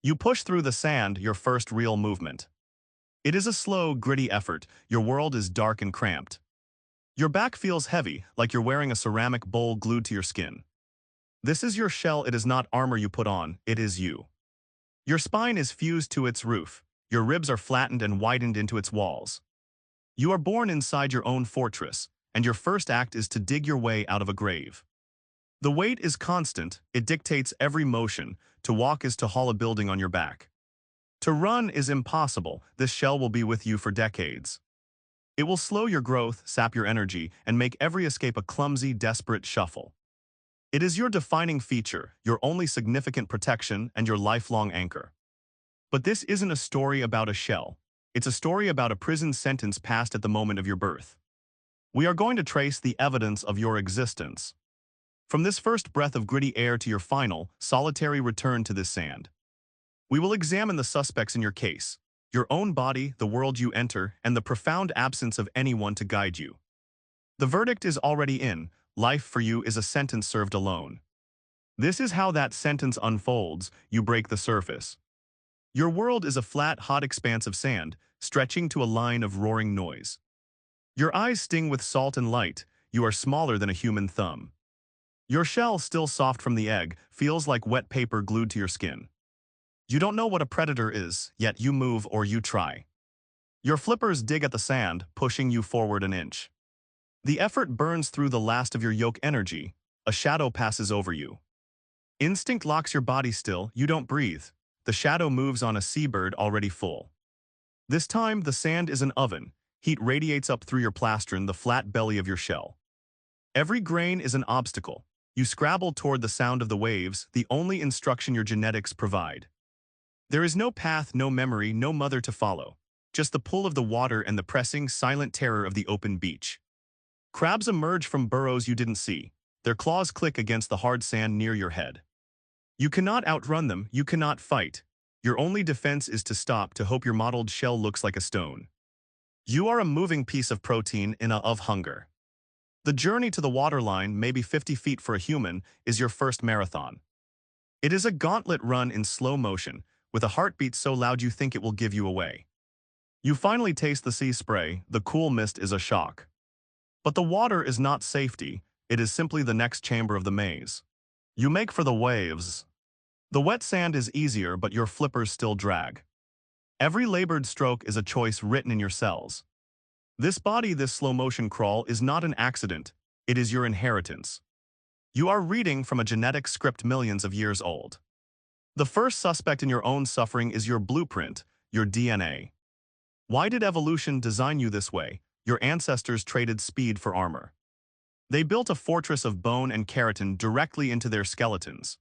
You push through the sand, your first real movement. It is a slow, gritty effort. Your world is dark and cramped. Your back feels heavy, like you're wearing a ceramic bowl glued to your skin. This is your shell. It is not armor you put on, it is you. Your spine is fused to its roof. Your ribs are flattened and widened into its walls. You are born inside your own fortress, and your first act is to dig your way out of a grave. The weight is constant, it dictates every motion. To walk is to haul a building on your back. To run is impossible. This shell will be with you for decades. It will slow your growth, sap your energy, and make every escape a clumsy, desperate shuffle. It is your defining feature, your only significant protection, and your lifelong anchor. But this isn't a story about a shell. It's a story about a prison sentence passed at the moment of your birth. We are going to trace the evidence of your existence. From this first breath of gritty air to your final, solitary return to this sand. We will examine the suspects in your case, your own body, the world you enter, and the profound absence of anyone to guide you. The verdict is already in. Life for you is a sentence served alone. This is how that sentence unfolds. You break the surface. Your world is a flat, hot expanse of sand, stretching to a line of roaring noise. Your eyes sting with salt and light. You are smaller than a human thumb. Your shell, still soft from the egg, feels like wet paper glued to your skin. You don't know what a predator is, yet you move or you try. Your flippers dig at the sand, pushing you forward an inch. The effort burns through the last of your yoke energy. A shadow passes over you. Instinct locks your body still. You don't breathe. The shadow moves on a seabird already full. This time, the sand is an oven. Heat radiates up through your plastron, the flat belly of your shell. Every grain is an obstacle. You scrabble toward the sound of the waves, the only instruction your genetics provide. There is no path, no memory, no mother to follow. Just the pull of the water and the pressing, silent terror of the open beach. Crabs emerge from burrows you didn't see. Their claws click against the hard sand near your head. You cannot outrun them, you cannot fight. Your only defense is to stop, to hope your mottled shell looks like a stone. You are a moving piece of protein in a of hunger. The journey to the waterline, maybe 50 feet for a human, is your first marathon. It is a gauntlet run in slow motion, with a heartbeat so loud you think it will give you away. You finally taste the sea spray. The cool mist is a shock. But the water is not safety, it is simply the next chamber of the maze. You make for the waves. The wet sand is easier, but your flippers still drag. Every labored stroke is a choice written in your cells. This body, this slow-motion crawl, is not an accident. It is your inheritance. You are reading from a genetic script millions of years old. The first suspect in your own suffering is your blueprint, your DNA. Why did evolution design you this way? Your ancestors traded speed for armor. They built a fortress of bone and keratin directly into their skeletons.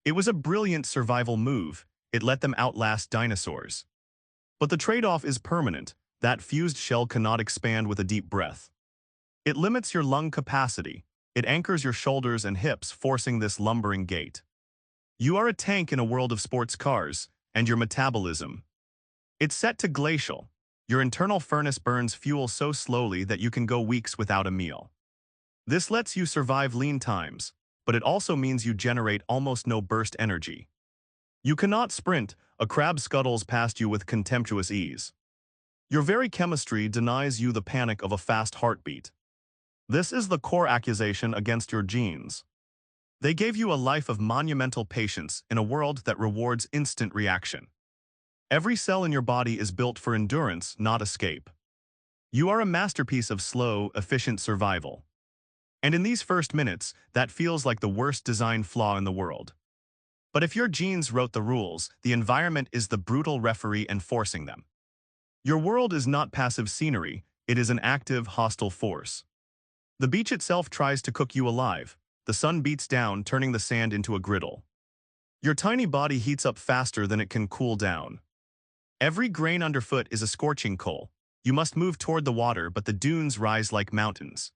It was a brilliant survival move. It let them outlast dinosaurs. But the trade-off is permanent. That fused shell cannot expand with a deep breath. It limits your lung capacity. It anchors your shoulders and hips, forcing this lumbering gait. You are a tank in a world of sports cars, and your metabolism. It's set to glacial. Your internal furnace burns fuel so slowly that you can go weeks without a meal. This lets you survive lean times, but it also means you generate almost no burst energy. You cannot sprint. A crab scuttles past you with contemptuous ease. Your very chemistry denies you the panic of a fast heartbeat. This is the core accusation against your genes. They gave you a life of monumental patience in a world that rewards instant reaction. Every cell in your body is built for endurance, not escape. You are a masterpiece of slow, efficient survival. And in these first minutes, that feels like the worst design flaw in the world. But if your genes wrote the rules, the environment is the brutal referee enforcing them. Your world is not passive scenery, it is an active, hostile force. The beach itself tries to cook you alive. The sun beats down, turning the sand into a griddle. Your tiny body heats up faster than it can cool down. Every grain underfoot is a scorching coal. You must move toward the water, but the dunes rise like mountains.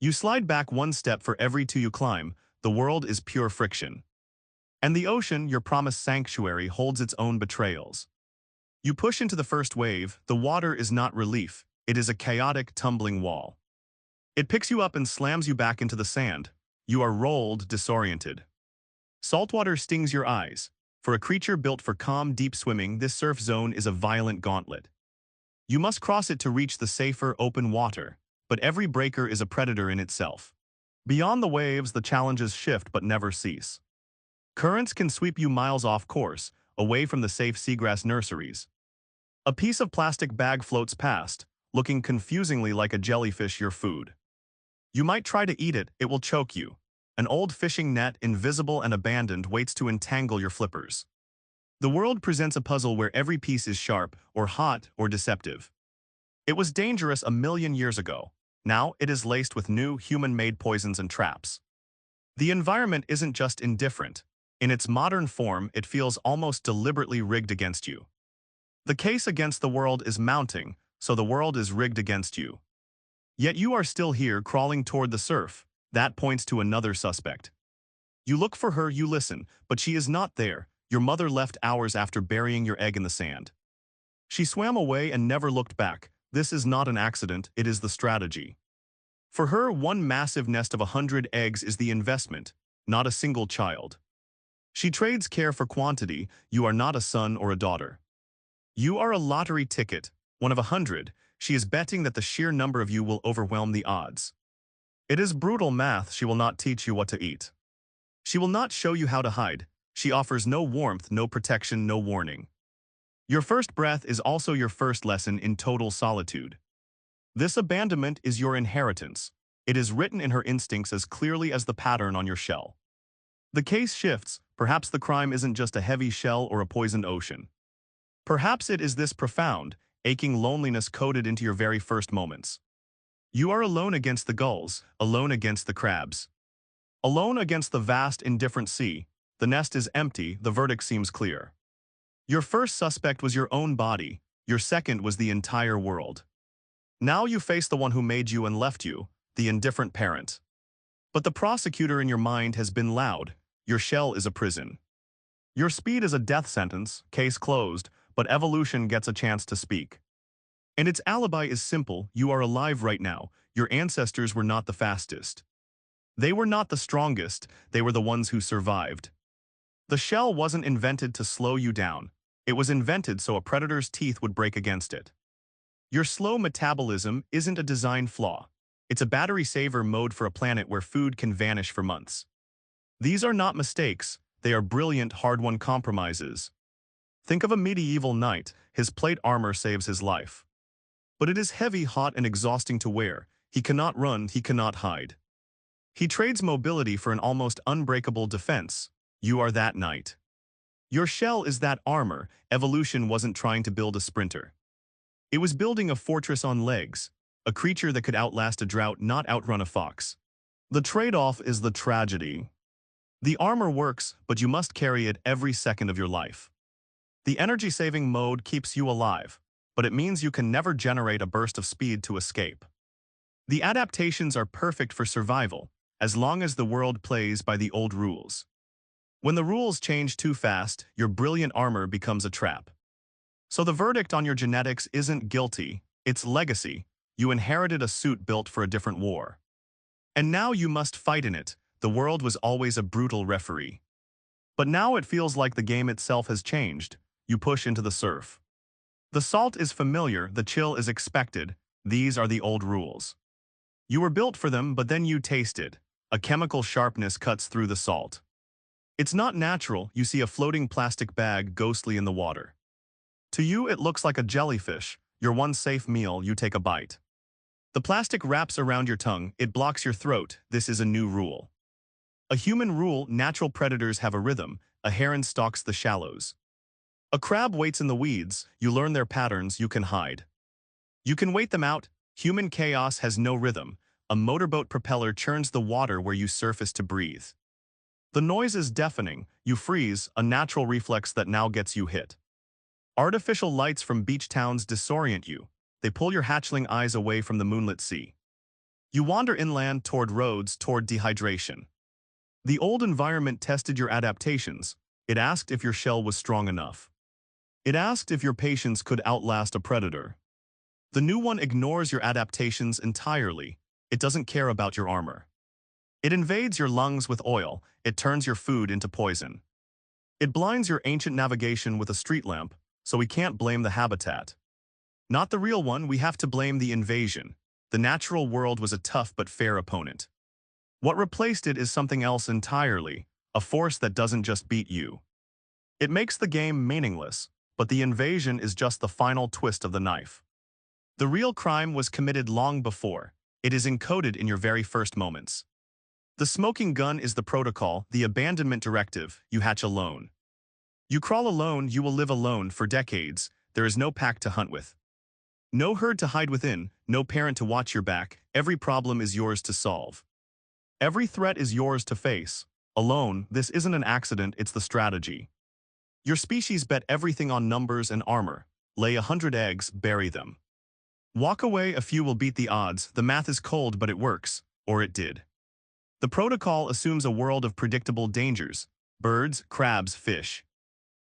You slide back one step for every two you climb. The world is pure friction. And the ocean, your promised sanctuary, holds its own betrayals. You push into the first wave. The water is not relief. It is a chaotic, tumbling wall. It picks you up and slams you back into the sand. You are rolled, disoriented. Saltwater stings your eyes. For a creature built for calm, deep swimming, this surf zone is a violent gauntlet. You must cross it to reach the safer, open water, but every breaker is a predator in itself. Beyond the waves, the challenges shift but never cease. Currents can sweep you miles off course, away from the safe seagrass nurseries. A piece of plastic bag floats past, looking confusingly like a jellyfish, your food. You might try to eat it, it will choke you. An old fishing net, invisible and abandoned, waits to entangle your flippers. The world presents a puzzle where every piece is sharp, or hot, or deceptive. It was dangerous a million years ago. Now it is laced with new, human-made poisons and traps. The environment isn't just indifferent. In its modern form, it feels almost deliberately rigged against you. The case against the world is mounting, so the world is rigged against you. Yet you are still here, crawling toward the surf. That points to another suspect. You look for her, you listen, but she is not there. Your mother left hours after burying your egg in the sand. She swam away and never looked back. This is not an accident, it is the strategy. For her, one massive nest of 100 eggs is the investment, not a single child. She trades care for quantity. You are not a son or a daughter. You are a lottery ticket, one of 100. She is betting that the sheer number of you will overwhelm the odds. It is brutal math. She will not teach you what to eat. She will not show you how to hide. She offers no warmth, no protection, no warning. Your first breath is also your first lesson in total solitude. This abandonment is your inheritance. It is written in her instincts as clearly as the pattern on your shell. The case shifts. Perhaps the crime isn't just a heavy shell or a poisoned ocean. Perhaps it is this profound, aching loneliness coded into your very first moments. You are alone against the gulls, alone against the crabs. Alone against the vast, indifferent sea. The nest is empty, the verdict seems clear. Your first suspect was your own body, your second was the entire world. Now you face the one who made you and left you, the indifferent parent. But the prosecutor in your mind has been loud. Your shell is a prison. Your speed is a death sentence, case closed, but evolution gets a chance to speak. And its alibi is simple: you are alive right now. Your ancestors were not the fastest. They were not the strongest, they were the ones who survived. The shell wasn't invented to slow you down. It was invented so a predator's teeth would break against it. Your slow metabolism isn't a design flaw. It's a battery saver mode for a planet where food can vanish for months. These are not mistakes, they are brilliant, hard-won compromises. Think of a medieval knight. His plate armor saves his life. But it is heavy, hot, and exhausting to wear. He cannot run, he cannot hide. He trades mobility for an almost unbreakable defense. You are that knight. Your shell is that armor. Evolution wasn't trying to build a sprinter. It was building a fortress on legs, a creature that could outlast a drought, not outrun a fox. The trade-off is the tragedy. The armor works, but you must carry it every second of your life. The energy-saving mode keeps you alive, but it means you can never generate a burst of speed to escape. The adaptations are perfect for survival, as long as the world plays by the old rules. When the rules change too fast, your brilliant armor becomes a trap. So the verdict on your genetics isn't guilty, it's legacy. You inherited a suit built for a different war. And now you must fight in it. The world was always a brutal referee. But now it feels like the game itself has changed. You push into the surf. The salt is familiar, the chill is expected. These are the old rules. You were built for them, but then you tasted. A chemical sharpness cuts through the salt. It's not natural. You see a floating plastic bag ghostly in the water. To you, it looks like a jellyfish. Your one safe meal, you take a bite. The plastic wraps around your tongue, it blocks your throat. This is a new rule. A human rule: natural predators have a rhythm. A heron stalks the shallows. A crab waits in the weeds. You learn their patterns, you can hide. You can wait them out. Human chaos has no rhythm. A motorboat propeller churns the water where you surface to breathe. The noise is deafening. You freeze, a natural reflex that now gets you hit. Artificial lights from beach towns disorient you. They pull your hatchling eyes away from the moonlit sea. You wander inland toward roads, toward dehydration. The old environment tested your adaptations. It asked if your shell was strong enough. It asked if your patience could outlast a predator. The new one ignores your adaptations entirely. It doesn't care about your armor. It invades your lungs with oil. It turns your food into poison. It blinds your ancient navigation with a street lamp, so we can't blame the habitat. Not the real one, we have to blame the invasion. The natural world was a tough but fair opponent. What replaced it is something else entirely, a force that doesn't just beat you. It makes the game meaningless, but the invasion is just the final twist of the knife. The real crime was committed long before. It is encoded in your very first moments. The smoking gun is the protocol, the abandonment directive. You hatch alone. You crawl alone, you will live alone for decades. There is no pack to hunt with. No herd to hide within, no parent to watch your back. Every problem is yours to solve. Every threat is yours to face. Alone, this isn't an accident, it's the strategy. Your species bet everything on numbers and armor. Lay 100 eggs, bury them. Walk away, a few will beat the odds. The math is cold, but it works. Or it did. The protocol assumes a world of predictable dangers. Birds, crabs, fish.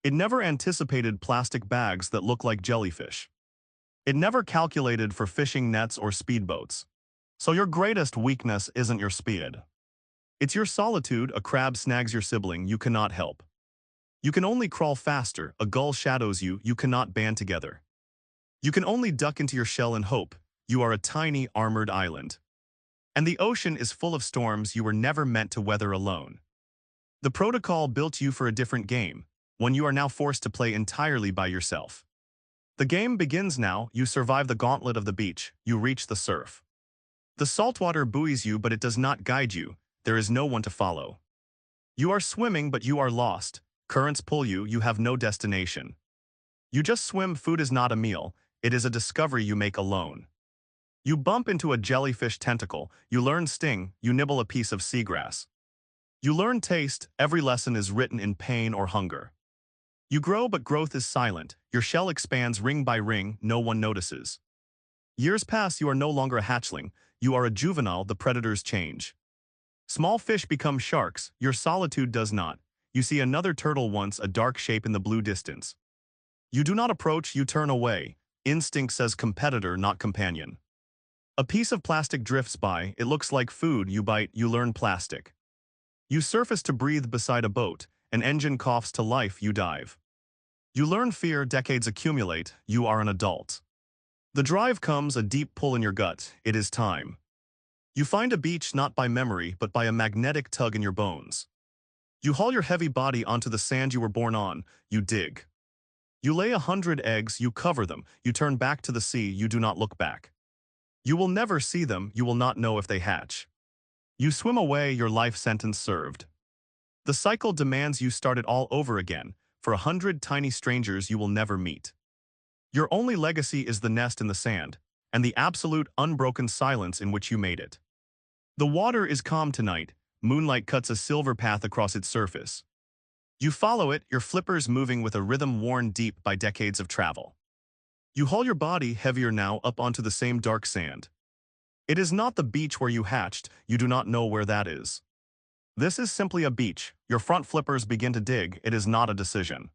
It never anticipated plastic bags that look like jellyfish. It never calculated for fishing nets or speedboats. So your greatest weakness isn't your speed. It's your solitude. A crab snags your sibling, you cannot help. You can only crawl faster. A gull shadows you, you cannot band together. You can only duck into your shell and hope. You are a tiny, armored island. And the ocean is full of storms you were never meant to weather alone. The protocol built you for a different game, one you are now forced to play entirely by yourself. The game begins now. You survive the gauntlet of the beach. You reach the surf. The saltwater buoys you, but it does not guide you. There is no one to follow. You are swimming, but you are lost. Currents pull you, you have no destination. You just swim. Food is not a meal, it is a discovery you make alone. You bump into a jellyfish tentacle, you learn sting, you nibble a piece of seagrass. You learn taste, every lesson is written in pain or hunger. You grow, but growth is silent, your shell expands ring by ring, no one notices. Years pass, you are no longer a hatchling, you are a juvenile, the predators change. Small fish become sharks, your solitude does not. You see another turtle once, a dark shape in the blue distance. You do not approach, you turn away. Instinct says competitor, not companion. A piece of plastic drifts by, it looks like food, you bite, you learn plastic. You surface to breathe beside a boat, an engine coughs to life, you dive. You learn fear, decades accumulate, you are an adult. The drive comes, a deep pull in your gut, it is time. You find a beach not by memory, but by a magnetic tug in your bones. You haul your heavy body onto the sand you were born on, you dig. You lay 100 eggs, you cover them, you turn back to the sea, you do not look back. You will never see them, you will not know if they hatch. You swim away, your life sentence served. The cycle demands you start it all over again, for 100 tiny strangers you will never meet. Your only legacy is the nest in the sand, and the absolute unbroken silence in which you made it. The water is calm tonight, moonlight cuts a silver path across its surface. You follow it, your flippers moving with a rhythm worn deep by decades of travel. You haul your body, heavier now, up onto the same dark sand. It is not the beach where you hatched, you do not know where that is. This is simply a beach, your front flippers begin to dig, it is not a decision.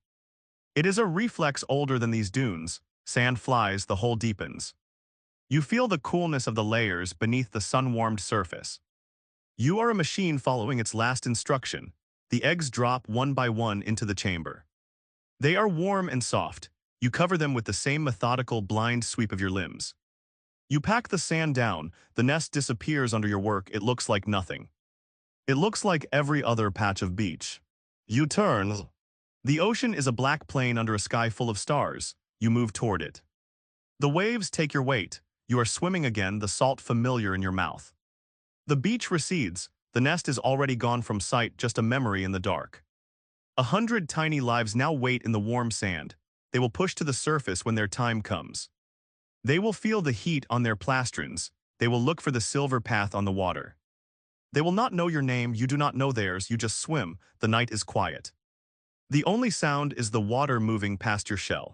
It is a reflex older than these dunes, sand flies, the hole deepens. You feel the coolness of the layers beneath the sun-warmed surface. You are a machine following its last instruction. The eggs drop one by one into the chamber. They are warm and soft. You cover them with the same methodical, blind sweep of your limbs. You pack the sand down, the nest disappears under your work, it looks like nothing. It looks like every other patch of beach. You turn. The ocean is a black plain under a sky full of stars. You move toward it. The waves take your weight. You are swimming again, the salt familiar in your mouth. The beach recedes. The nest is already gone from sight, just a memory in the dark. 100 tiny lives now wait in the warm sand. They will push to the surface when their time comes. They will feel the heat on their plastrons. They will look for the silver path on the water. They will not know your name, you do not know theirs, you just swim. The night is quiet. The only sound is the water moving past your shell.